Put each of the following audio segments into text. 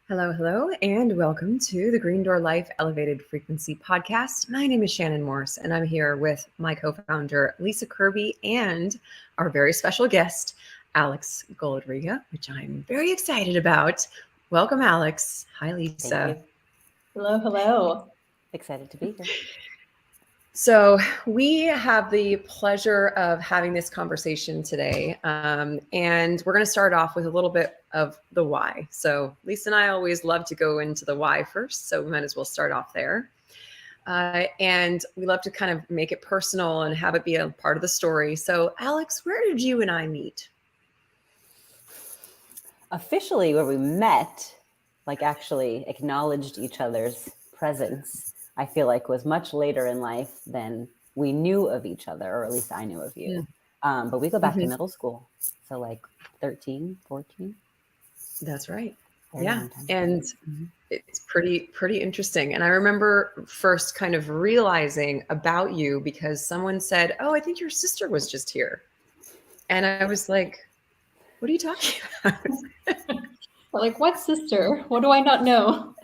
Hello, hello, and welcome to the Green Door Life Elevated Frequency Podcast. My name is Shannon Morse, and I'm here with my co-founder, Lisa Kirby, and our very special guest, Alex Golodriga, which I'm very excited about. Welcome, Alex. Hi, Lisa. Thank you. Hello, hello. Excited to be here. So we have the pleasure of having this conversation today, and we're going to start off with a little bit of the why. So Lisa and I always love to go into the why first, so we might as well start off there. And we love to kind of make it personal and have it be a part of the story. So Alex, where did you and I meet? Officially, where we met, like actually acknowledged each other's presence, I feel like was much later in life than we knew of each other, or at least I knew of you. But we go back to middle school. So like 13, 14. That's right. Very Yeah. And it's pretty interesting. And I remember first kind of realizing about you because someone said, "Oh, I think your sister was just here." And I was like, "What are you talking about?" Like, what sister? What do I not know?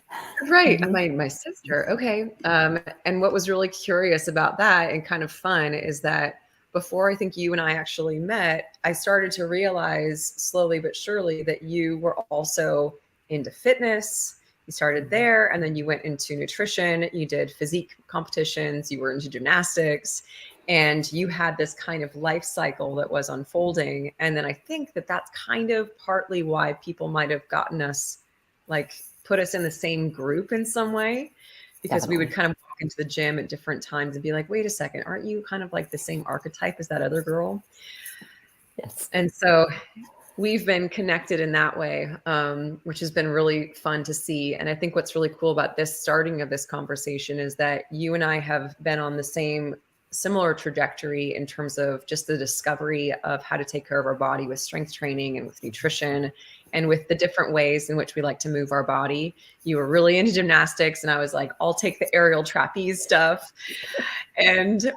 Right. My sister. Okay. And what was really curious about that and kind of fun is that before I think you and I actually met, I started to realize slowly but surely that you were also into fitness. You started there and then you went into nutrition. You did physique competitions. You were into gymnastics and you had this kind of life cycle that was unfolding. And then I think that that's kind of partly why people might have gotten us, like, put us in the same group in some way, because we would kind of walk into the gym at different times and be like, wait a second, aren't you kind of like the same archetype as that other girl? Yes. And so we've been connected in that way, which has been really fun to see. And I think what's really cool about this starting of this conversation is that you and I have been on the similar trajectory in terms of just the discovery of how to take care of our body with strength training and with nutrition and with the different ways in which we like to move our body. You were really into gymnastics and I was like, I'll take the aerial trapeze stuff. And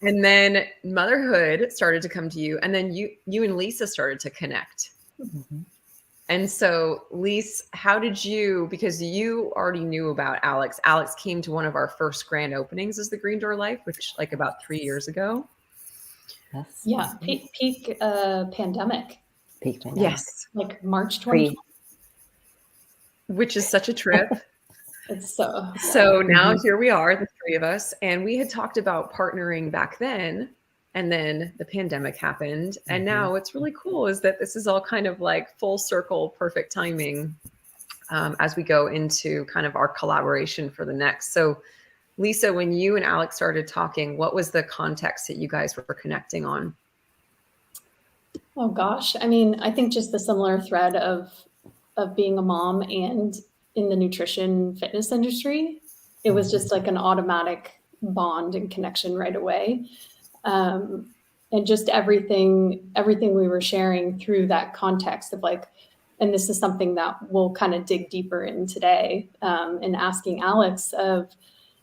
then motherhood started to come to you. And then you and Lisa started to connect. And so, Lisa, how did you, because you already knew about Alex came to one of our first grand openings as the Green Door Life, which like about 3 years ago. Yes. Yeah, peak pandemic. Peak pandemic. Yes. Like March 2020. Which is such a trip. It's so. So now here we are, the three of us, and we had talked about partnering back then. And then the pandemic happened. And now what's really cool is that this is all kind of like full circle, perfect timing as we go into kind of our collaboration for the next. So Lisa, when you and Alex started talking, what was the context that you guys were connecting on? Oh gosh. I mean, I think just the similar thread of being a mom and in the nutrition fitness industry. It was just like an automatic bond and connection right away. And just everything we were sharing through that context of like, and this is something that we'll kind of dig deeper in today, and asking Alex of,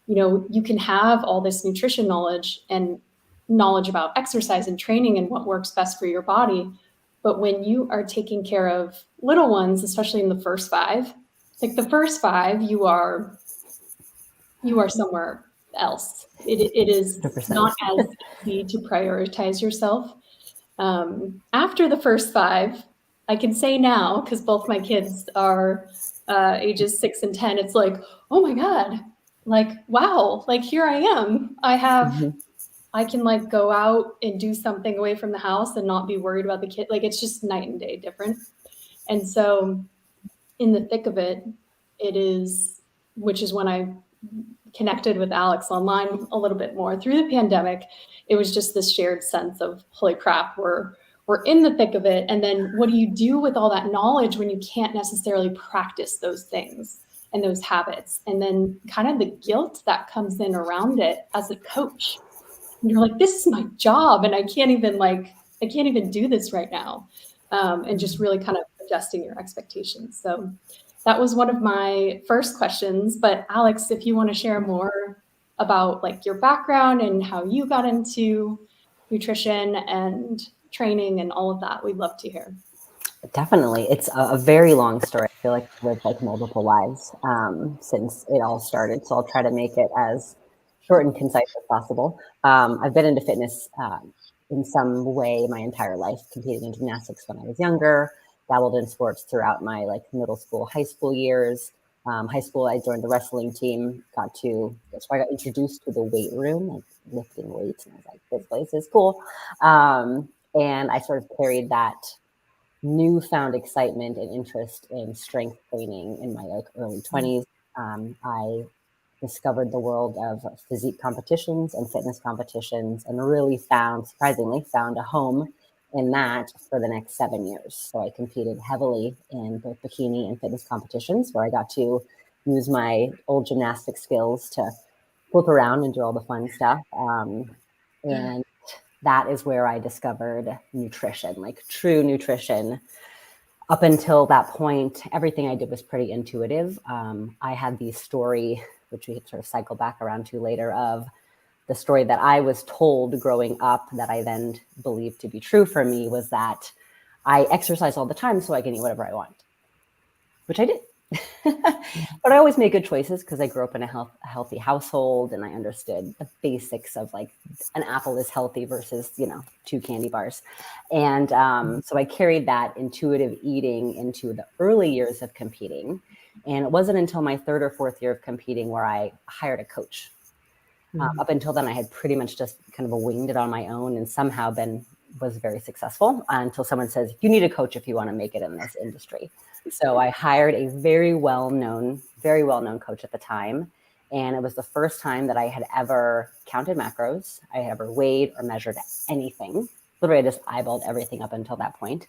you can have all this nutrition knowledge and knowledge about exercise and training and what works best for your body. But when you are taking care of little ones, especially in the first 5, like the first 5, you are somewhere else. It is 100%. Not as easy to prioritize yourself. After the first 5, I can say now, because both my kids are ages 6 and 10, it's like, oh my God, like, wow, like here I am. I can like go out and do something away from the house and not be worried about the kid. Like it's just night and day different. And so in the thick of it, which is when I connected with Alex online a little bit more through the pandemic. It was just this shared sense of, holy crap, we're in the thick of it. And then what do you do with all that knowledge when you can't necessarily practice those things and those habits? And then kind of the guilt that comes in around it as a coach. And you're like, this is my job and I can't even do this right now. And just really kind of adjusting your expectations. So that was one of my first questions. But Alex, if you want to share more about like your background and how you got into nutrition and training and all of that, we'd love to hear. Definitely. It's a very long story. I feel like I've lived like multiple lives since it all started. So I'll try to make it as short and concise as possible. I've been into fitness in some way my entire life, competing in gymnastics when I was younger, dabbled in sports throughout my like middle school, high school years. High school, I joined the wrestling team, so I got introduced to the weight room, like lifting weights. And I was like, this place is cool. And I sort of carried that newfound excitement and interest in strength training in my like early 20s. I discovered the world of physique competitions and fitness competitions and really surprisingly found a home in that for the next 7 years. So I competed heavily in both bikini and fitness competitions where I got to use my old gymnastic skills to flip around and do all the fun stuff. And that is where I discovered nutrition, like true nutrition. Up until that point, everything I did was pretty intuitive. I had the story, which we could sort of cycle back around to later, of the story that I was told growing up that I then believed to be true for me was that I exercise all the time so I can eat whatever I want, which I did. But I always made good choices because I grew up in a healthy household and I understood the basics of like an apple is healthy versus, 2 candy bars. And so I carried that intuitive eating into the early years of competing. And it wasn't until my 3rd or 4th year of competing where I hired a coach. Up until then, I had pretty much just kind of winged it on my own and somehow was very successful until someone says, you need a coach if you want to make it in this industry. So I hired a very well-known coach at the time. And it was the first time that I had ever counted macros. I had ever weighed or measured anything. Literally, I just eyeballed everything up until that point.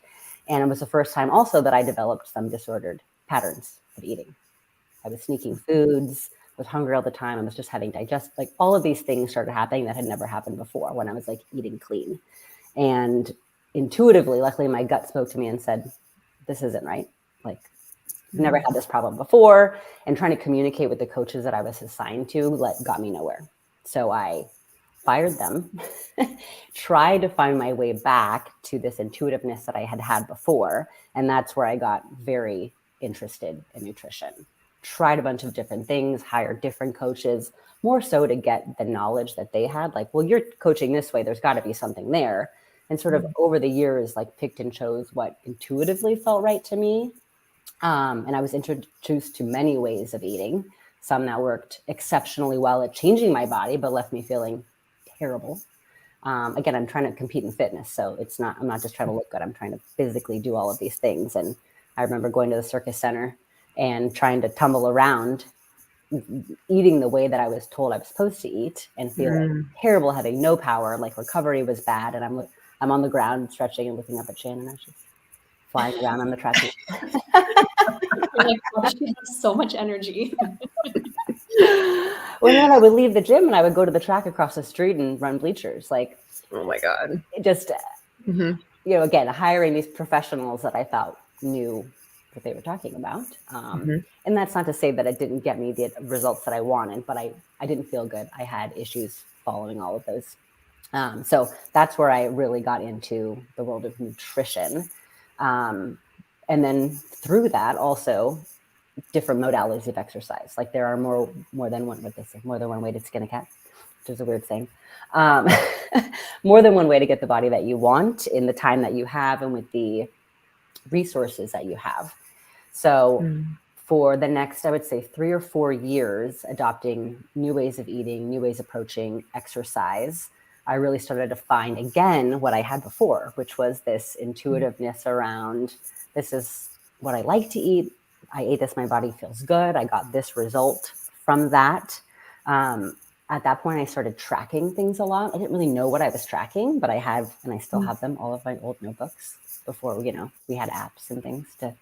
And it was the first time also that I developed some disordered patterns of eating. I was sneaking foods, was hungry all the time. I was just having like all of these things started happening that had never happened before when I was like eating clean. And intuitively, luckily, my gut spoke to me and said, this isn't right. Like, I've never had this problem before. And trying to communicate with the coaches that I was assigned to got me nowhere. So I fired them, tried to find my way back to this intuitiveness that I had had before. And that's where I got very interested in nutrition. Tried a bunch of different things, hired different coaches, more so to get the knowledge that they had. Like, well, you're coaching this way, there's got to be something there. And sort of over the years, like picked and chose what intuitively felt right to me. And I was introduced to many ways of eating, some that worked exceptionally well at changing my body, but left me feeling terrible. Again, I'm trying to compete in fitness. So I'm not just trying to look good. I'm trying to physically do all of these things. And I remember going to the circus center and trying to tumble around, eating the way that I was told I was supposed to eat and feeling terrible, having no power, like recovery was bad. And I'm on the ground stretching and looking up at Shannon as she's flying around on the track. You're like, oh, she has so much energy. Well, then I would leave the gym and I would go to the track across the street and run bleachers. Like, oh my God. Just, again, hiring these professionals that I thought knew what they were talking about. And that's not to say that it didn't get me the results that I wanted, but I didn't feel good. I had issues following all of those. So that's where I really got into the world of nutrition. And then through that also different modalities of exercise. Like there are more than one way to skin a cat, which is a weird thing. More than one way to get the body that you want in the time that you have and with the resources that you have. So for the next, I would say 3 or 4 years, adopting new ways of eating, new ways of approaching exercise, I really started to find again what I had before, which was this intuitiveness around, this is what I like to eat. I ate this, my body feels good. I got this result from that. At that point, I started tracking things a lot. I didn't really know what I was tracking, but I have, and I still have them, all of my old notebooks before, we had apps and things to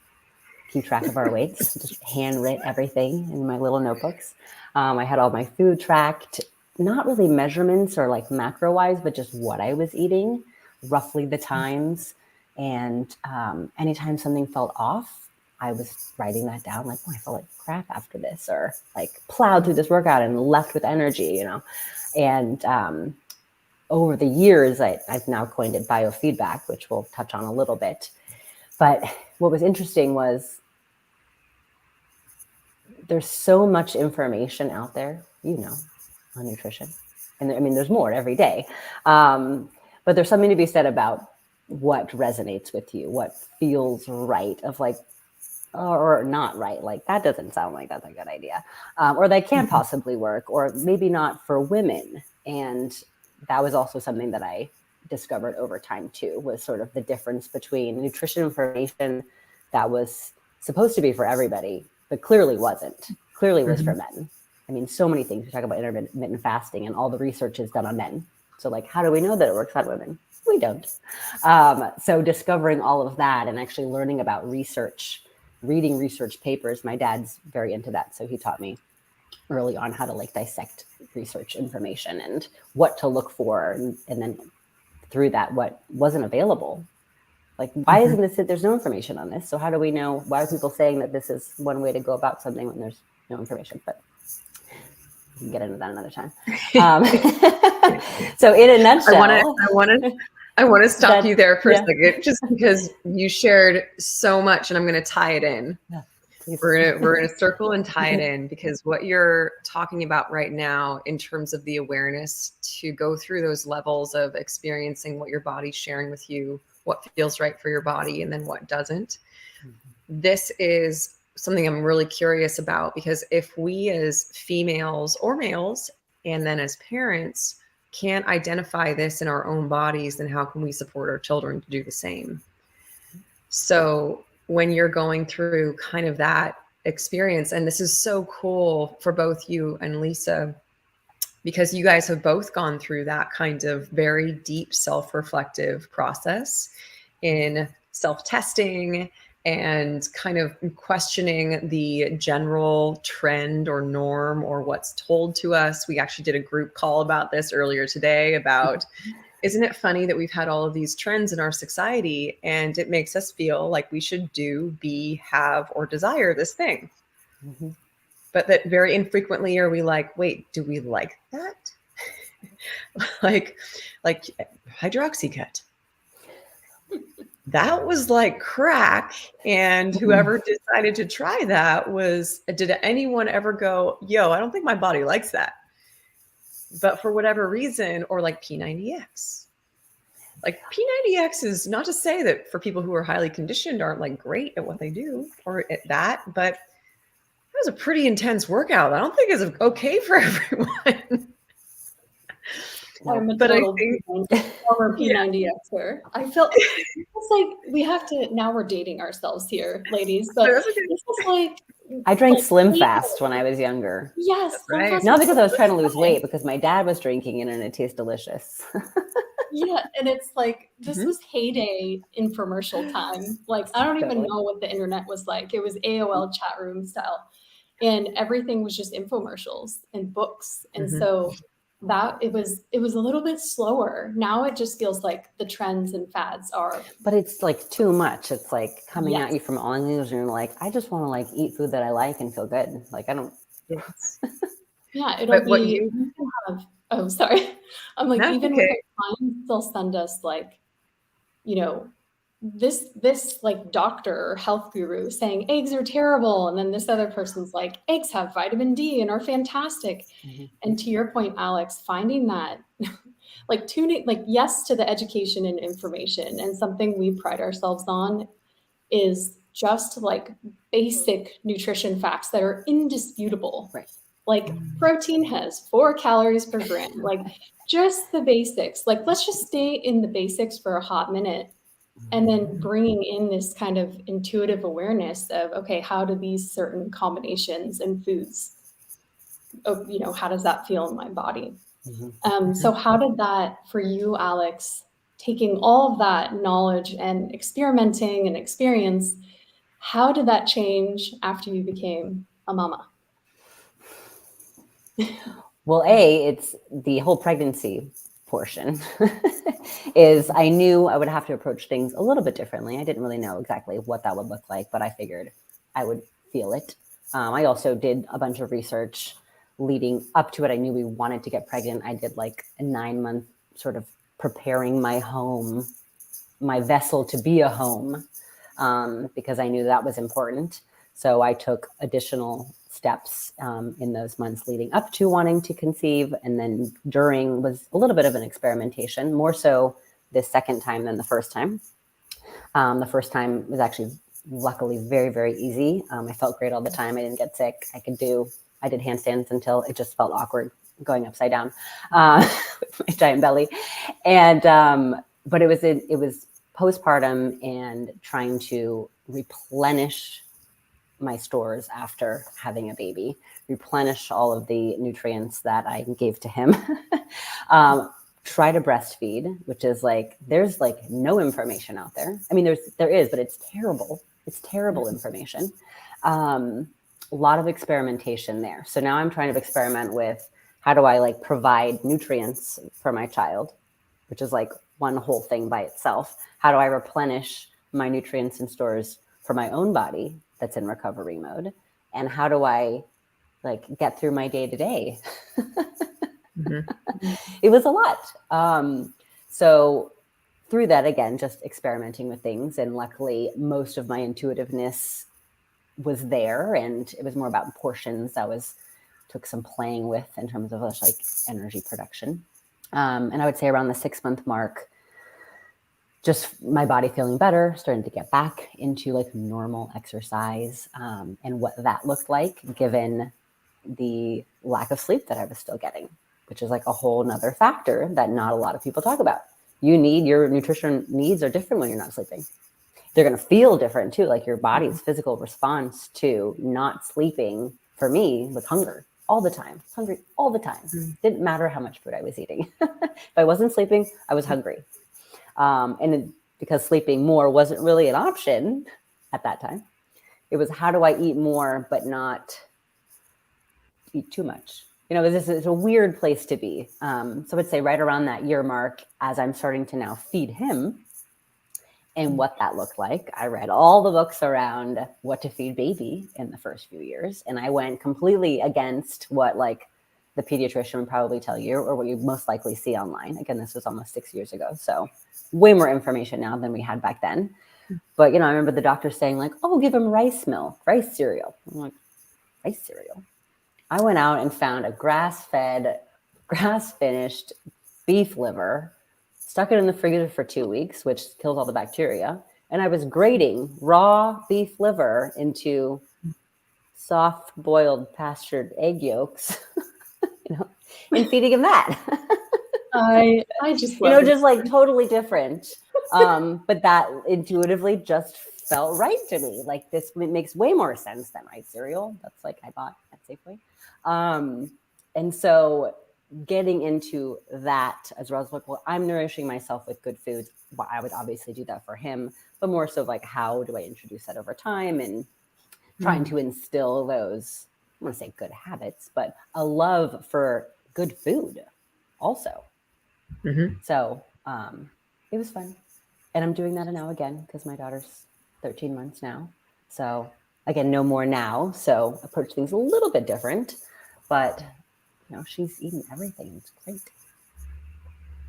keep track of our weights. Just handwrite everything in my little notebooks. I had all my food tracked, not really measurements or like macro wise, but just what I was eating, roughly the times. And anytime something felt off, I was writing that down, like, oh, I felt like crap after this, or like plowed through this workout and left with energy, And over the years, I've now coined it biofeedback, which we'll touch on a little bit. But what was interesting was there's so much information out there, on nutrition. And I mean, there's more every day. But there's something to be said about what resonates with you, what feels right, of like, or not right. Like, that doesn't sound like that's a good idea. Or that can possibly work, or maybe not for women. And that was also something that I discovered over time too, was sort of the difference between nutrition information that was supposed to be for everybody, but clearly wasn't. Clearly was for men. I mean, so many things. We talk about intermittent fasting, and all the research is done on men. So like, how do we know that it works on women? We don't. So discovering all of that and actually learning about research, reading research papers. My dad's very into that. So he taught me early on how to like dissect research information and what to look for. And then through that, what wasn't available. Like, why isn't this, there's no information on this. So how do we know, why are people saying that this is one way to go about something when there's no information? But we can get into that another time. So in a nutshell, I want to stop you there for a second, just because you shared so much, and I'm going to tie it in. Yeah, we're going to circle and tie it in, because what you're talking about right now, in terms of the awareness to go through those levels of experiencing what your body's sharing with you, what feels right for your body, and then what doesn't. This is something I'm really curious about, because if we as females or males, and then as parents, can't identify this in our own bodies, then how can we support our children to do the same? So when you're going through kind of that experience, and this is so cool for both you and Lisa, because you guys have both gone through that kind of very deep self-reflective process in self-testing and kind of questioning the general trend or norm or what's told to us. We actually did a group call about this earlier today about, isn't it funny that we've had all of these trends in our society and it makes us feel like we should do, be, have, or desire this thing. But that very infrequently are we like, wait, do we like that? like Hydroxycut. That was like crack. And whoever decided to try that did anyone ever go, yo, I don't think my body likes that. But for whatever reason, or like P90X. Like P90X is not to say that for people who are highly conditioned aren't like great at what they do or at that, but that was a pretty intense workout. I don't think it's okay for everyone. I'm a But total I think former P90Xer. I feel it's like we have to, now we're dating ourselves here, ladies. But this is like, I drank Slim Fast when I was younger. Yes. Right. Not because I was trying to lose weight, because my dad was drinking it and it tastes delicious. Yeah, and it's like, this was heyday infomercial time. Like, I don't even know what the internet was like. It was AOL chat room style. And everything was just infomercials and books. And so that it was a little bit slower. Now it just feels like the trends and fads are. But it's like too much. It's like coming at you from all angles, and you're like, I just want to like eat food that I like and feel good. Like, I don't. Yeah, it'll be. Oh, sorry. I'm like, even with our clients, they'll send us like, this like doctor or health guru saying eggs are terrible. And then this other person's like, eggs have vitamin D and are fantastic. And to your point, Alex, finding that like tuning, like yes to the education and information, and something we pride ourselves on is just like basic nutrition facts that are indisputable. Right. Like protein has 4 calories per gram, like just the basics. Like, let's just stay in the basics for a hot minute. And then bringing in this kind of intuitive awareness of, okay, how do these certain combinations and foods, how does that feel in my body? So how did that for you, Alex, taking all of that knowledge and experimenting and experience, how did that change after you became a mama? Well, it's the whole pregnancy portion is I knew I would have to approach things a little bit differently. I didn't really know exactly what that would look like, but I figured I would feel it. I also did a bunch of research leading up to it. I knew we wanted to get pregnant. I did like a 9-month sort of preparing my home, my vessel to be a home, because I knew that was important. So I took additional steps in those months leading up to wanting to conceive. And then during was a little bit of an experimentation, more so this second time than the first time. The first time was actually luckily very, very easy. I felt great all the time. I didn't get sick. I did handstands until it just felt awkward going upside down with my giant belly. And, but it was postpartum and trying to replenish my stores after having a baby, replenish all of the nutrients that I gave to him. Try to breastfeed, which is like, there's like no information out there. I mean, there is, but it's terrible. It's terrible information. A lot of experimentation there. So now I'm trying to experiment with how do I like provide nutrients for my child, which is like one whole thing by itself. How do I replenish my nutrients and stores for my own body that's in recovery mode? And how do I like get through my day to day? It was a lot. So through that, again, just experimenting with things. And luckily, most of my intuitiveness was there. And it was more about portions that took some playing with in terms of like energy production. And I would say around the 6-month mark, just my body feeling better, starting to get back into like normal exercise, and what that looked like given the lack of sleep that I was still getting, which is like a whole nother factor that not a lot of people talk about. Your nutrition needs are different when you're not sleeping. They're going to feel different too. Like your body's physical response to not sleeping for me was hunger all the time, hungry all the time. Didn't matter how much food I was eating. If I wasn't sleeping, I was hungry. Because sleeping more wasn't really an option at that time, it was how do I eat more but not eat too much? You know, this is a weird place to be. So I'd say right around that year mark, as I'm starting to now feed him and what that looked like, I read all the books around what to feed baby in the first few years. And I went completely against what like the pediatrician would probably tell you or what you most likely see online. Again, this was almost 6 years ago. So way more information now than we had back then. But, you know, I remember the doctor saying like, oh, give him rice milk, rice cereal. I'm like, rice cereal? I went out and found a grass-fed, grass-finished beef liver, stuck it in the freezer for 2 weeks, which kills all the bacteria. And I was grating raw beef liver into soft boiled pastured egg yolks, you know, and feeding him that. I just love you know, just like totally different. But that intuitively just felt right to me. Like this makes way more sense than rice cereal. That's like I bought at Safeway. And so getting into that as well as like, well, I'm nourishing myself with good foods. Well, I would obviously do that for him, but more so like, how do I introduce that over time and trying to instill those, I want to say good habits, but a love for good food also. So it was fun. And I'm doing that now again because my daughter's 13 months now. So again, no more now. So approach things a little bit different, but you know, she's eating everything. It's great.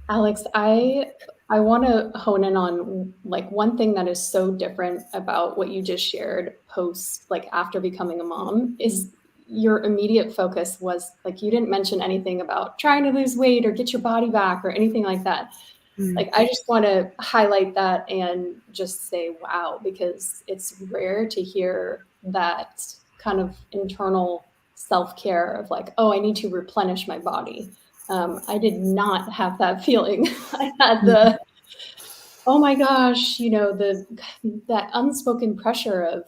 Alex, I want to hone in on like one thing that is so different about what you just shared post, like after becoming a mom, is your immediate focus was like, you didn't mention anything about trying to lose weight or get your body back or anything like that. Like, I just want to highlight that and just say, wow, because it's rare to hear that kind of internal self-care of like, oh, I need to replenish my body. I did not have that feeling. I had oh my gosh, you know, that unspoken pressure of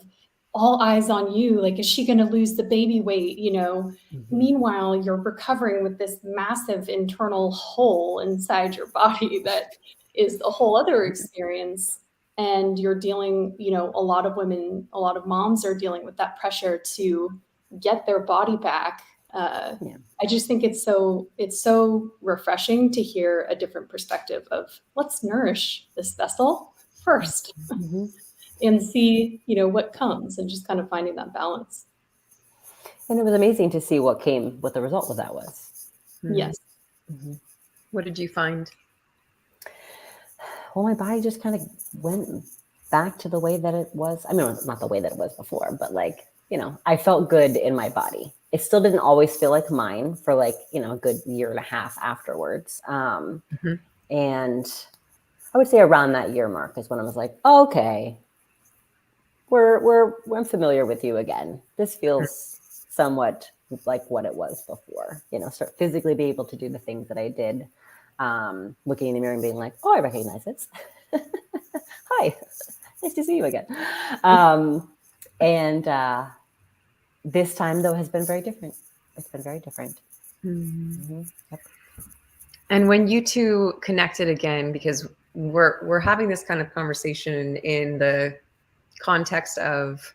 all eyes on you. Like, is she going to lose the baby weight? You know, meanwhile, you're recovering with this massive internal hole inside your body that is a whole other experience. And you're dealing, you know, a lot of women, a lot of moms are dealing with that pressure to get their body back. I just think it's so refreshing to hear a different perspective of let's nourish this vessel first and see, you know, what comes and just kind of finding that balance. And it was amazing to see what the result of that was. Yes. What did you find? Well, my body just kind of went back to the way that it was. I mean, not the way that it was before, but like, you know, I felt good in my body. It still didn't always feel like mine for like, you know, a good year and a half afterwards. Mm-hmm. And I would say around that year mark is when I was like, oh, okay, I'm familiar with you again. This feels somewhat like what it was before, you know, start physically be able to do the things that I did. Looking in the mirror and being like, oh, I recognize this. Hi, nice to see you again. And this time, though, has been very different. It's been very different. Mm-hmm. Mm-hmm. Yep. And when you two connected again, because we're having this kind of conversation in the context of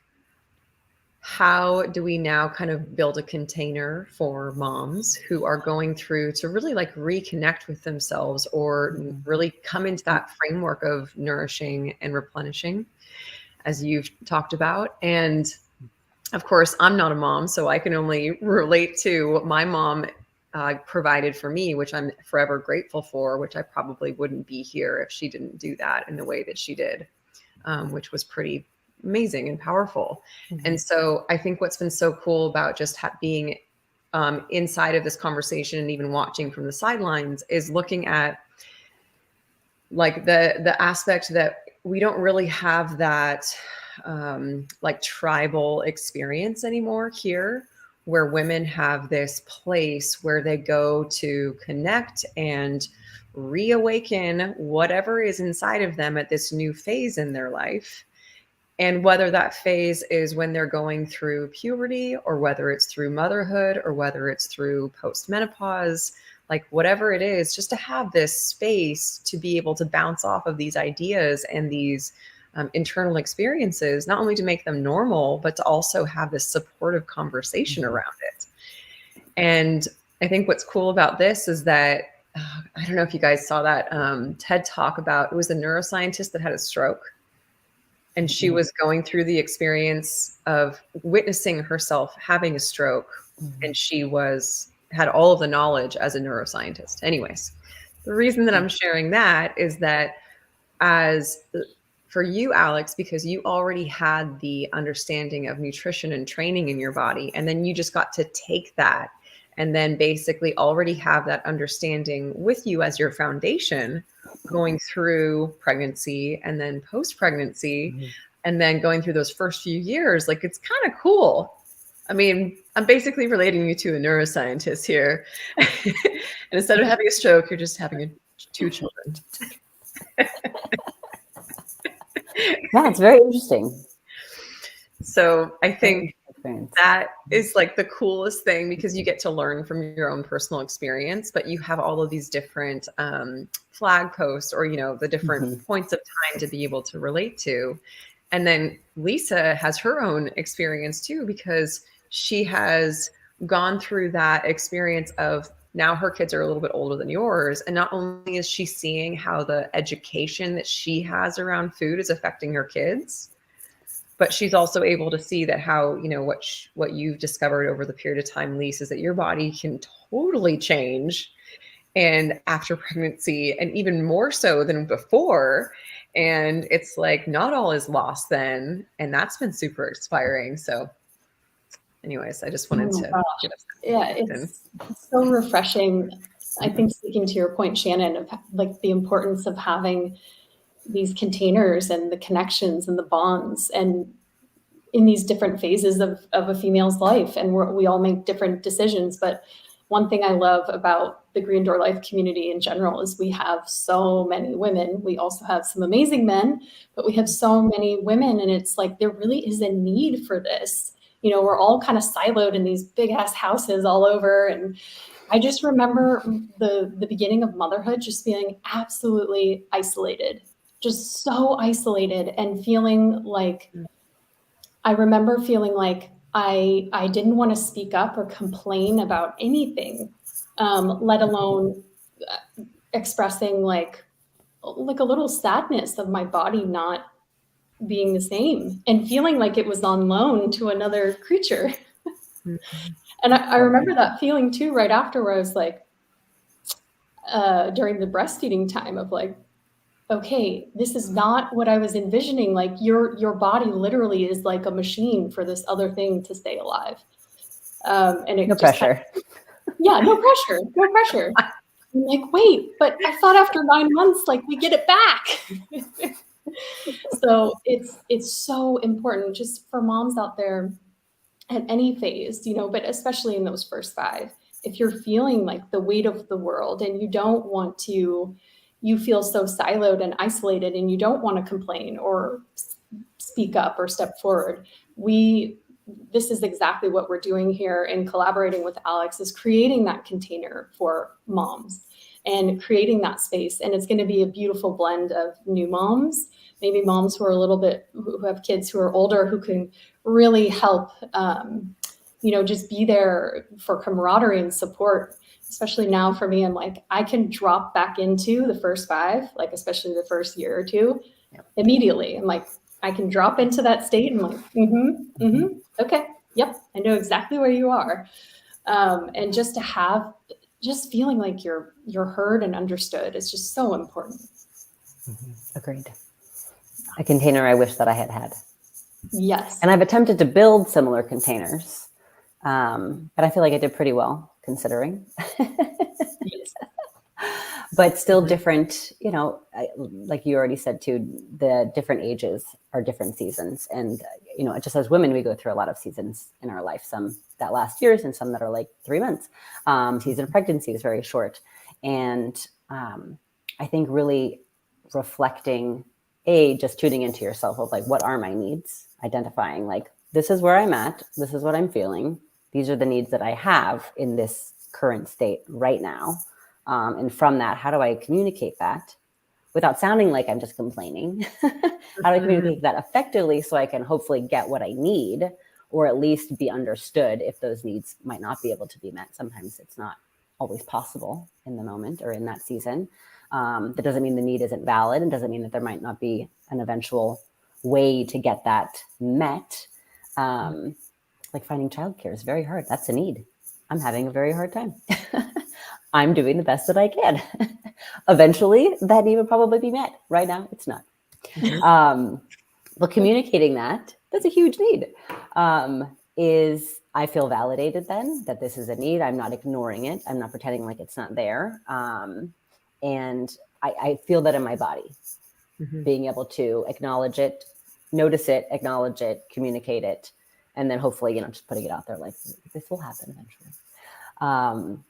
how do we now kind of build a container for moms who are going through to really like reconnect with themselves or really come into that framework of nourishing and replenishing, as you've talked about. And of course, I'm not a mom, so I can only relate to what my mom provided for me, which I'm forever grateful for, which I probably wouldn't be here if she didn't do that in the way that she did, which was pretty amazing and powerful. Mm-hmm. And so I think what's been so cool about just being inside of this conversation and even watching from the sidelines is looking at like the aspect that we don't really have that like tribal experience anymore here, where women have this place where they go to connect and reawaken whatever is inside of them at this new phase in their life. And whether that phase is when they're going through puberty or whether it's through motherhood or whether it's through postmenopause, like whatever it is, just to have this space to be able to bounce off of these ideas and these internal experiences, not only to make them normal, but to also have this supportive conversation around it. And I think what's cool about this is that, I don't know if you guys saw that TED talk about, it was a neuroscientist that had a stroke. And she was going through the experience of witnessing herself having a stroke. And she had all of the knowledge as a neuroscientist. Anyways, the reason that I'm sharing that is that for you, Alex, because you already had the understanding of nutrition and training in your body, and then you just got to take that and then basically already have that understanding with you as your foundation going through pregnancy and then post-pregnancy and then going through those first few years. Like, it's kind of cool. I mean, I'm basically relating you to a neuroscientist here. And instead of having a stroke, you're just having two children. Yeah, it's very interesting. So I think that is like the coolest thing, because you get to learn from your own personal experience, but you have all of these different flag posts or, you know, the different points of time to be able to relate to. And then Lisa has her own experience too, because she has gone through that experience of now her kids are a little bit older than yours. And not only is she seeing how the education that she has around food is affecting her kids, but she's also able to see that how, you know, what you've discovered over the period of time, Lisa, is that your body can totally change. And after pregnancy, and even more so than before. And it's like, not all is lost then. And that's been super inspiring. So anyways, I just wanted to give us that. Yeah, it's so refreshing. I think, speaking to your point, Shannon, of like the importance of having these containers and the connections and the bonds and in these different phases of a female's life. And we all make different decisions. But one thing I love about the Green Door Life community in general is we have so many women. We also have some amazing men, but we have so many women. And it's like, there really is a need for this. You know, we're all kind of siloed in these big ass houses all over. And I just remember the beginning of motherhood just feeling absolutely isolated, just so isolated, and feeling like, I remember feeling like I didn't want to speak up or complain about anything, let alone expressing like a little sadness of my body not being the same and feeling like it was on loan to another creature. And I remember that feeling too, right after, where I was like, during the breastfeeding time of like, okay, this is not what I was envisioning. Like your body literally is like a machine for this other thing to stay alive. And it No just pressure. yeah, no pressure, no pressure. I'm like, wait, but I thought after 9 months, like we get it back. So it's so important just for moms out there at any phase, but especially in those first 5, if you're feeling like the weight of the world and you don't want to, you feel so siloed and isolated and you don't want to complain or speak up or step forward. This is exactly what we're doing here in collaborating with Alex, is creating that container for moms and creating that space. And it's going to be a beautiful blend of new moms, maybe moms who are who have kids who are older, who can really help, just be there for camaraderie and support. Especially now for me, I'm like, I can drop back into the first 5, like especially the first year or 2, immediately. I'm like, I can drop into that state and like, okay, yep, I know exactly where you are. And just to have, just feeling like you're heard and understood is just so important. Agreed. A container I wish that I had. Yes. And I've attempted to build similar containers, but I feel like I did pretty well considering. Yes. But still different, like you already said too, the different ages are different seasons. And, just as women, we go through a lot of seasons in our life, some that last years and some that are like 3 months. Season of pregnancy is very short. And I think really reflecting, just tuning into yourself of like, what are my needs? Identifying like, this is where I'm at. This is what I'm feeling. These are the needs that I have in this current state right now. And from that, how do I communicate that without sounding like I'm just complaining? How do I communicate that effectively so I can hopefully get what I need, or at least be understood if those needs might not be able to be met? Sometimes it's not always possible in the moment or in that season. That doesn't mean the need isn't valid, and doesn't mean that there might not be an eventual way to get that met. Like finding childcare is very hard. That's a need. I'm having a very hard time. I'm doing the best that I can. Eventually, that need would probably be met. Right now, it's not. But communicating that's a huge need. Is I feel validated then that this is a need. I'm not ignoring it. I'm not pretending like it's not there. And I feel that in my body, being able to acknowledge it, notice it, acknowledge it, communicate it, and then hopefully, just putting it out there like this will happen eventually.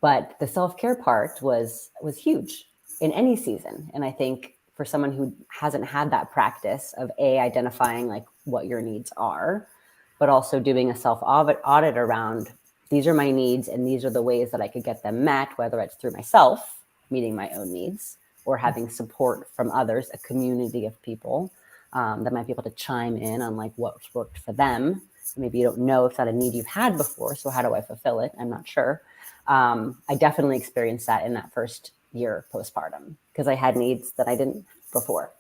But the self-care part was huge in any season. And I think for someone who hasn't had that practice of identifying like what your needs are, but also doing a self-audit around, these are my needs and these are the ways that I could get them met, whether it's through myself, meeting my own needs, or having support from others, a community of people that might be able to chime in on like what's worked for them. Maybe you don't know if that's a need you've had before, so how do I fulfill it? I'm not sure. I definitely experienced that in that first year postpartum, because I had needs that I didn't before,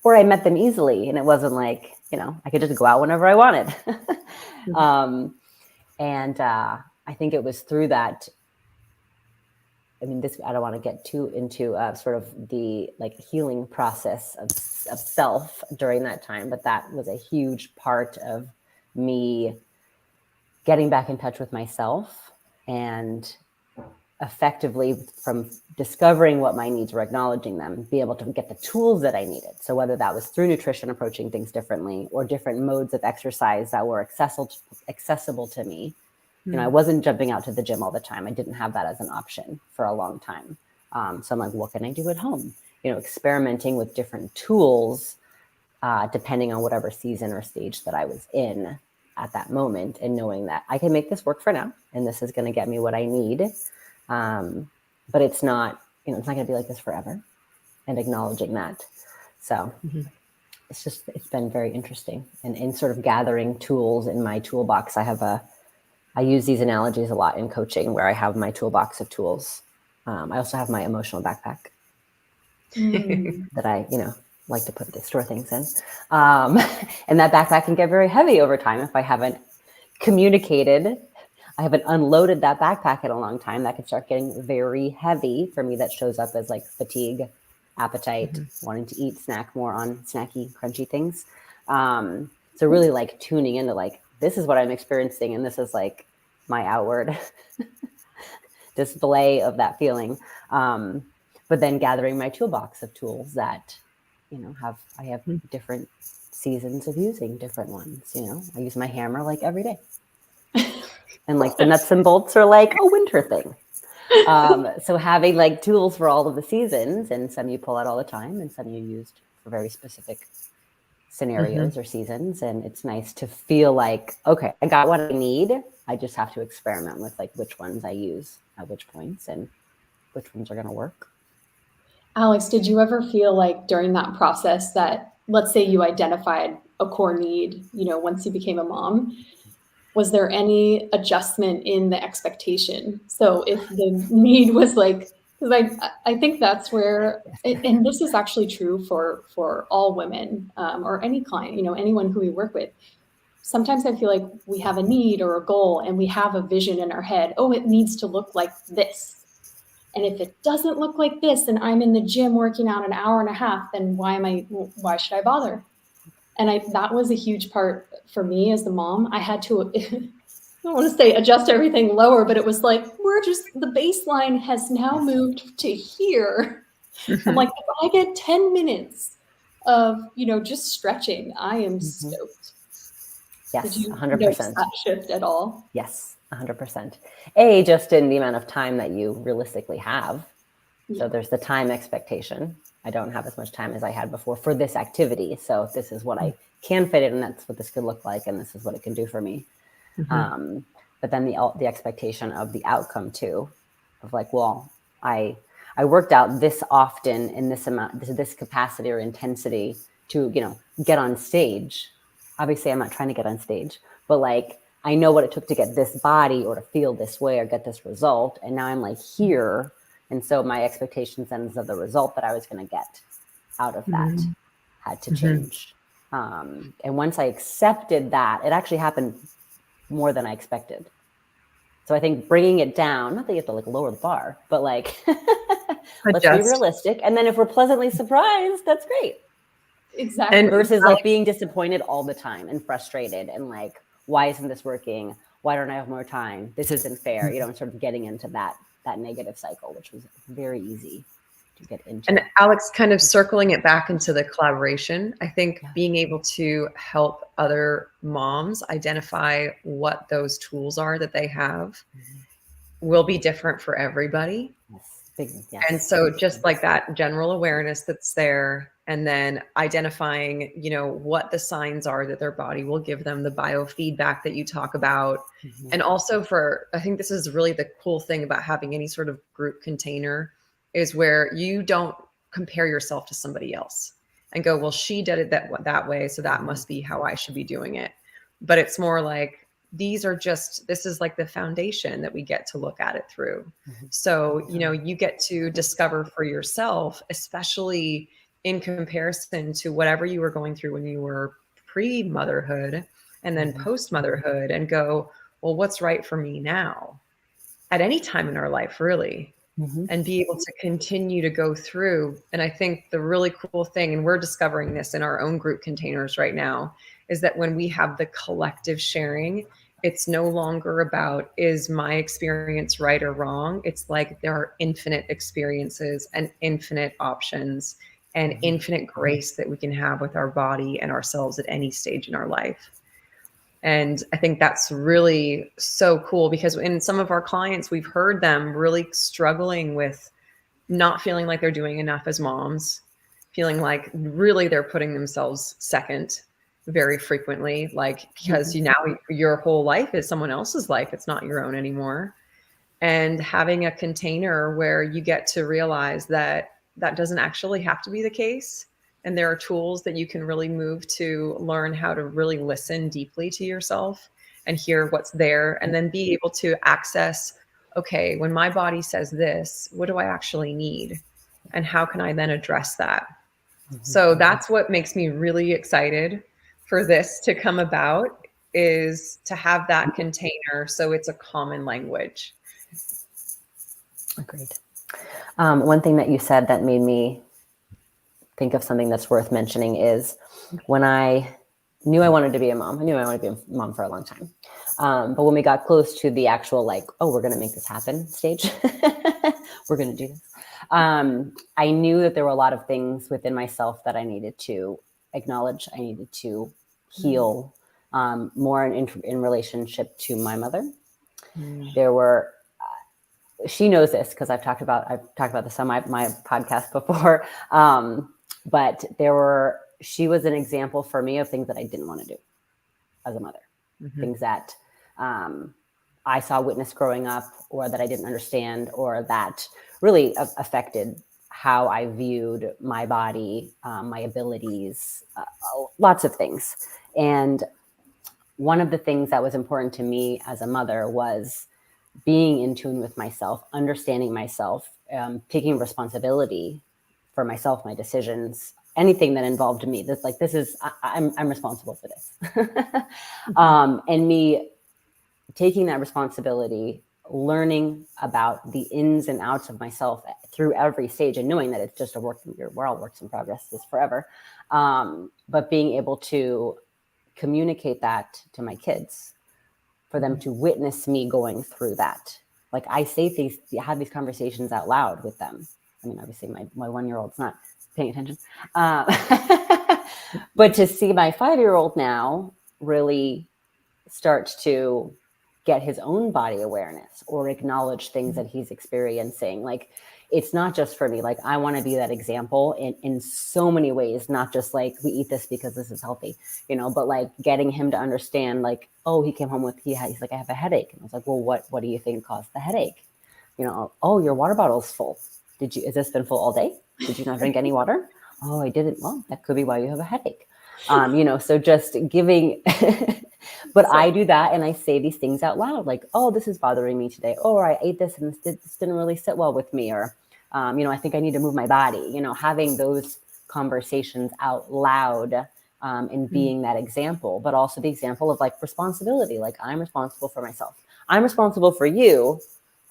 or I met them easily, and it wasn't like, I could just go out whenever I wanted. And I think it was through that. I mean, I don't want to get too into sort of the like healing process of self during that time, but that was a huge part of me getting back in touch with myself, and effectively from discovering what my needs were, acknowledging them, be able to get the tools that I needed. So whether that was through nutrition, approaching things differently, or different modes of exercise that were accessible to me. I wasn't jumping out to the gym all the time. I didn't have that as an option for a long time. So I'm like, what can I do at home? Experimenting with different tools, depending on whatever season or stage that I was in at that moment, and knowing that I can make this work for now, and this is going to get me what I need. But it's not, it's not going to be like this forever, and acknowledging that. So it's been very interesting, and in sort of gathering tools in my toolbox. I use these analogies a lot in coaching, where I have my toolbox of tools. I also have my emotional backpack that I, like to store things in. And that backpack can get very heavy over time if I haven't communicated. I haven't unloaded that backpack in a long time. That can start getting very heavy for me. That shows up as like fatigue, appetite, wanting to eat, snack more on snacky, crunchy things. So really like tuning into like, this is what I'm experiencing, and this is like my outward display of that feeling. But then gathering my toolbox of tools that, I have different seasons of using different ones. I use my hammer like every day. And like the nuts and bolts are like a winter thing. So having like tools for all of the seasons, and some you pull out all the time and some you used for very specific scenarios or seasons. And it's nice to feel like, okay, I got what I need. I just have to experiment with like which ones I use at which points and which ones are going to work. Alex, did you ever feel like during that process that, let's say you identified a core need, once you became a mom, was there any adjustment in the expectation? So if the need was like, because I think that's where, and this is actually true for all women or any client, anyone who we work with. Sometimes I feel like we have a need or a goal and we have a vision in our head. Oh, it needs to look like this. And if it doesn't look like this, and I'm in the gym working out an hour and a half, then why should I bother? And that was a huge part for me as the mom. I had to, I don't want to say adjust everything lower, but it was like, the baseline has now moved to here. I'm like, if I get 10 minutes of, just stretching, I am stoked. Yes, Did you 100%. notice that shift at all? Yes, 100%. Just in the amount of time that you realistically have. Yeah. So there's the time expectation. I don't have as much time as I had before for this activity. So this is what I can fit in, and that's what this could look like, and this is what it can do for me. But then the expectation of the outcome too, of like, well, I worked out this often in this amount, this capacity or intensity to, get on stage. Obviously, I'm not trying to get on stage, but like, I know what it took to get this body or to feel this way or get this result. And now I'm like here. And so my expectations and of the result that I was going to get out of that had to change. And once I accepted that, it actually happened more than I expected. So I think bringing it down, not that you have to like lower the bar, but like, let's be realistic. And then if we're pleasantly surprised, that's great. Exactly. And versus like being disappointed all the time and frustrated and like, why isn't this working? Why don't I have more time? This isn't fair. And sort of getting into that negative cycle, which was very easy to get into. And Alex, kind of circling it back into the collaboration, I think being able to help other moms identify what those tools are that they have will be different for everybody. Yes. And so just like that general awareness that's there, and then identifying, what the signs are that their body will give them, the biofeedback that you talk about. And also I think this is really the cool thing about having any sort of group container, is where you don't compare yourself to somebody else and go, well, she did it that way, so that must be how I should be doing it. But it's more like, this is like the foundation that we get to look at it through. So, you get to discover for yourself, especially in comparison to whatever you were going through when you were pre-motherhood and then post-motherhood, and go, well, what's right for me now at any time in our life, really, and be able to continue to go through. And I think the really cool thing, and we're discovering this in our own group containers right now, is that when we have the collective sharing, it's no longer about, is my experience right or wrong? It's like there are infinite experiences and infinite options and infinite grace that we can have with our body and ourselves at any stage in our life. And I think that's really so cool, because in some of our clients, we've heard them really struggling with not feeling like they're doing enough as moms, feeling like really they're putting themselves second very frequently, like, because your whole life is someone else's life. It's not your own anymore. And having a container where you get to realize that doesn't actually have to be the case. And there are tools that you can really move to learn how to really listen deeply to yourself and hear what's there, and then be able to access, okay, when my body says this, what do I actually need? And how can I then address that? So that's what makes me really excited for this to come about, is to have that container so it's a common language. Agreed. One thing that you said that made me think of something that's worth mentioning is when I knew I wanted to be a mom. I knew I wanted to be a mom for a long time. But when we got close to the actual like, oh, we're going to make this happen stage, we're going to do this. I knew that there were a lot of things within myself that I needed to acknowledge. I needed to heal more in relationship to my mother. There were, she knows this because I've talked about this on my podcast before. But she was an example for me of things that I didn't want to do as a mother, things that I saw witness growing up, or that I didn't understand, or that really affected how I viewed my body, my abilities, lots of things. And one of the things that was important to me as a mother was being in tune with myself, understanding myself, taking responsibility for myself, my decisions, anything that involved me. I'm responsible for this. And me taking that responsibility, learning about the ins and outs of myself through every stage, and knowing that it's just we're all works in progress, this forever. But being able to communicate that to my kids, for them to witness me going through that. Like I have these conversations out loud with them. I mean, obviously my 1-year-old's not paying attention. But to see my 5-year-old now really start to get his own body awareness or acknowledge things that he's experiencing. Like, it's not just for me. Like, I want to be that example in so many ways, not just like we eat this because this is healthy, but like getting him to understand, like, oh, he came home with, he's like, I have a headache. And I was like, well, what do you think caused the headache? Oh, your water bottle's full. Has this been full all day? Did you not drink any water? Oh, I didn't. Well, that could be why you have a headache. So just giving, but I do that. And I say these things out loud, like, oh, this is bothering me today. Oh, or I ate this and this didn't really sit well with me. Or, I think I need to move my body, having those conversations out loud, and being that example, but also the example of like responsibility. Like, I'm responsible for myself. I'm responsible for you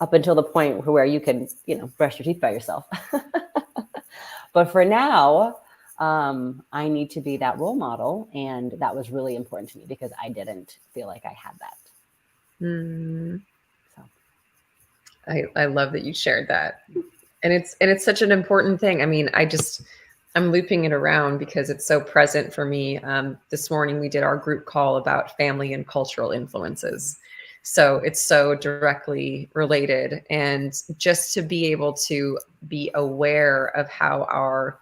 up until the point where you can, brush your teeth by yourself. But for now, I need to be that role model. And that was really important to me because I didn't feel like I had that. So I love that you shared that. And it's such an important thing. I mean, I'm looping it around because it's so present for me. This morning we did our group call about family and cultural influences. So it's so directly related. And just to be able to be aware of how our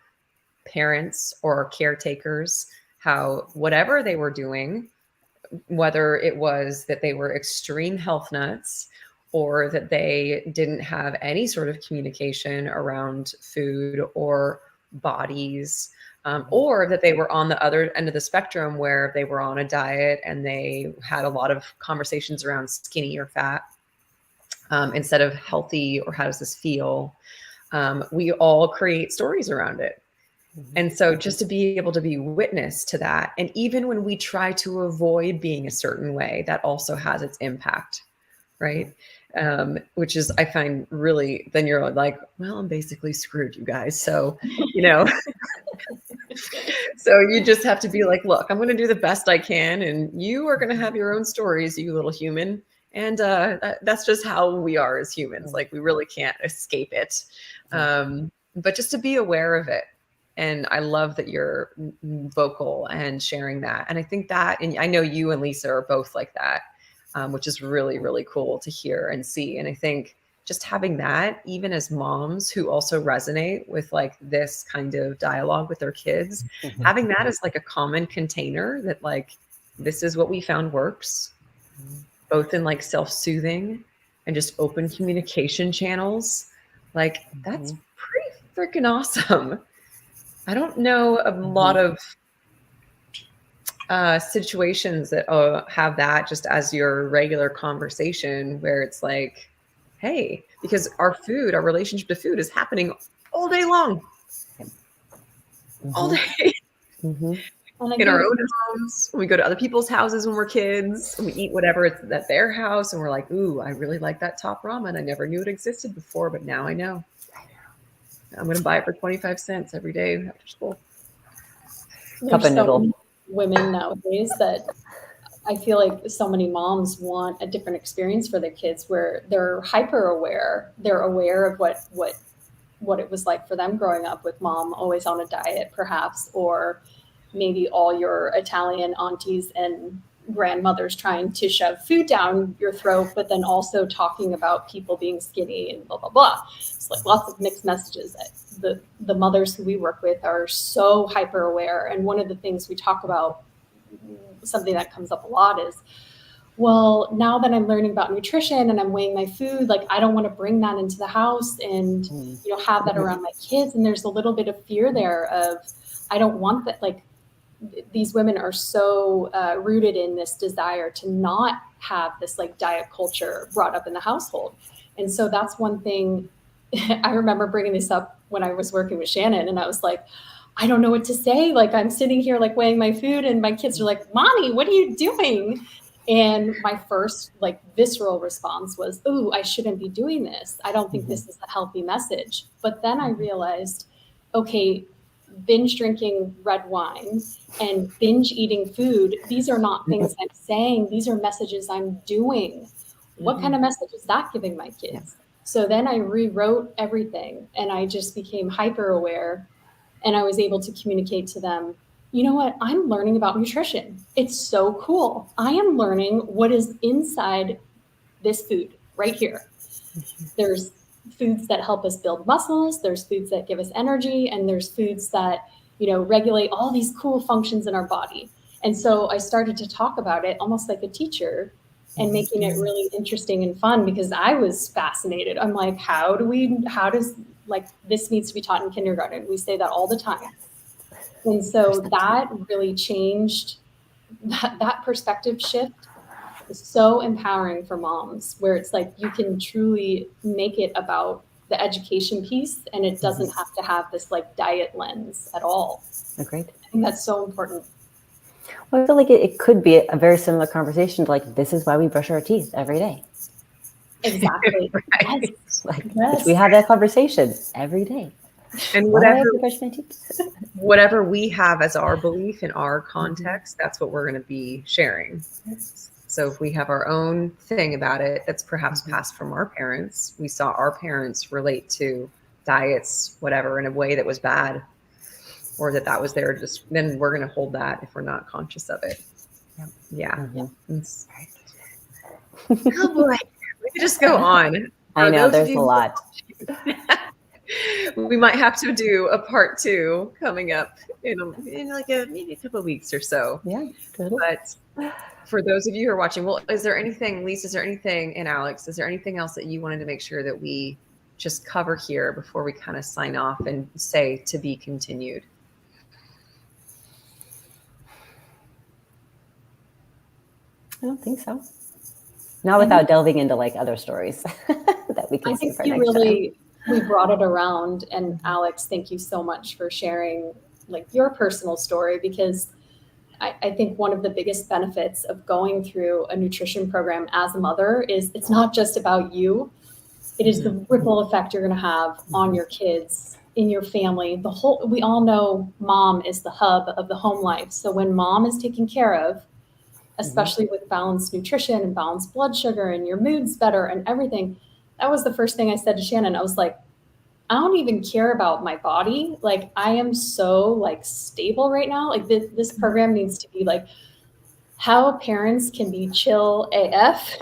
parents or caretakers, how whatever they were doing, whether it was that they were extreme health nuts or that they didn't have any sort of communication around food or bodies, or that they were on the other end of the spectrum where they were on a diet and they had a lot of conversations around skinny or fat, instead of healthy or how does this feel. We all create stories around it. And so just to be able to be witness to that, and even when we try to avoid being a certain way, that also has its impact, right? Which is, I find really, then you're like, well, I'm basically screwed, you guys. So, so you just have to be like, look, I'm going to do the best I can. And you are going to have your own stories, you little human. And that's just how we are as humans. Like, we really can't escape it. But just to be aware of it. And I love that you're vocal and sharing that. And I think that, and I know you and Lisa are both like that, which is really, really cool to hear and see. And I think just having that, even as moms who also resonate with like this kind of dialogue with their kids, having that as like a common container that like, this is what we found works, both in like self-soothing and just open communication channels. Like, that's pretty freaking awesome. I don't know a lot of situations that have that just as your regular conversation, where it's like, hey, because our relationship to food is happening all day long, all day. In our own homes, when we go to other people's houses when we're kids, and we eat whatever it's at their house, and we're like, ooh, I really like that top ramen. I never knew it existed before, but now I know. I'm going to buy it for 25 cents every day after school. Cup of noodle. Many women nowadays that I feel like so many moms want a different experience for their kids where they're hyper aware. They're aware of what it was like for them growing up with mom always on a diet, perhaps, or maybe all your Italian aunties and grandmothers trying to shove food down your throat, but then also talking about people being skinny and blah, blah, blah. It's like lots of mixed messages. The mothers who we work with are so hyper aware. And one of the things we talk about, something that comes up a lot is, well, now that I'm learning about nutrition and I'm weighing my food, like I don't want to bring that into the house and, have that around my kids. And there's a little bit of fear there of, I don't want that. Like these women are so rooted in this desire to not have this like diet culture brought up in the household. And so that's one thing I remember bringing this up when I was working with Shannon, and I was like, I don't know what to say. Like I'm sitting here like weighing my food and my kids are like, Mommy, what are you doing? And my first like visceral response was, ooh, I shouldn't be doing this. I don't think this is a healthy message. But then I realized, okay, binge drinking red wine and binge eating food, these are not things I'm saying. These are messages I'm doing. What kind of message is that giving my kids? So then I rewrote everything and I just became hyper aware, and I was able to communicate to them, you know what? I'm learning about nutrition. It's so cool. I am learning what is inside this food right here. There's foods that help us build muscles. There's foods that give us energy, and there's foods that, regulate all these cool functions in our body. And so I started to talk about it almost like a teacher and making it really interesting and fun, because I was fascinated. I'm like, how does like this needs to be taught in kindergarten? We say that all the time. And so that really changed that perspective shift is so empowering for moms, where it's like you can truly make it about the education piece, and it doesn't have to have this like diet lens at all. Agreed. I think that's so important. Well, I feel like it could be a very similar conversation to like, this is why we brush our teeth every day. Exactly. Right. Yes. Like Yes. we have that conversation every day. And Why do I have whatever to brush my teeth? whatever we have as our belief in our context, that's what we're going to be sharing. So if we have our own thing about it that's perhaps passed from our parents, we saw our parents relate to diets, whatever, in a way that was bad, or that was there, just then we're going to hold that if we're not conscious of it. Yeah. It's- oh boy, we could just go on. I For know those of there's a you- lot. We might have to do a part 2 coming up in like maybe a couple of weeks or so. Yeah, totally. But for those of you who are watching, well, is there anything, Lisa, is there anything, and Alex, is there anything else that you wanted to make sure that we just cover here before we kind of sign off and say to be continued? I don't think so. Not without delving into like other stories that we can I see think for you next time. we brought it around. And Alex, thank you so much for sharing like your personal story, because I think one of the biggest benefits of going through a nutrition program as a mother is it's not just about you. It is the ripple effect you're going to have on your kids, in your family. We all know mom is the hub of the home life. So when mom is taken care of, especially with balanced nutrition and balanced blood sugar, and your mood's better and everything. That was the first thing I said to Shannon. I was like, I don't even care about my body. Like I am so like stable right now. Like this program needs to be like how parents can be chill AF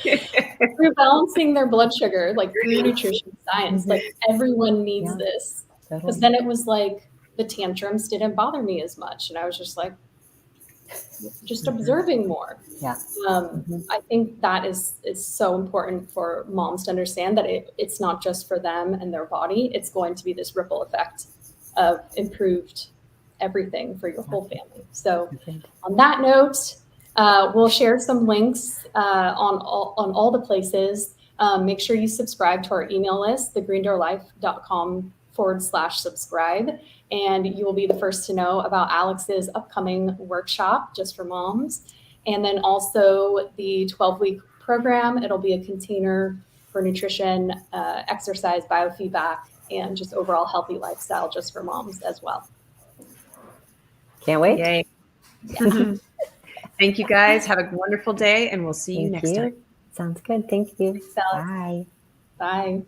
through balancing their blood sugar, like through nutrition science. Like everyone needs this. Because then it was like the tantrums didn't bother me as much. And I was just like, just observing more. Yeah. I think that is so important for moms to understand that it's not just for them and their body. It's going to be this ripple effect of improved everything for your whole family. So on that note, we'll share some links on all the places. Make sure you subscribe to our email list, thegreendoorlife.com/subscribe. And you will be the first to know about Alex's upcoming workshop just for moms. And then also the 12-week program. It'll be a container for nutrition, exercise, biofeedback, and just overall healthy lifestyle just for moms as well. Can't wait. Yay. Thank you guys. Have a wonderful day, and we'll see you next time. Sounds good. Thank you. Thanks, Alex. Bye. Bye.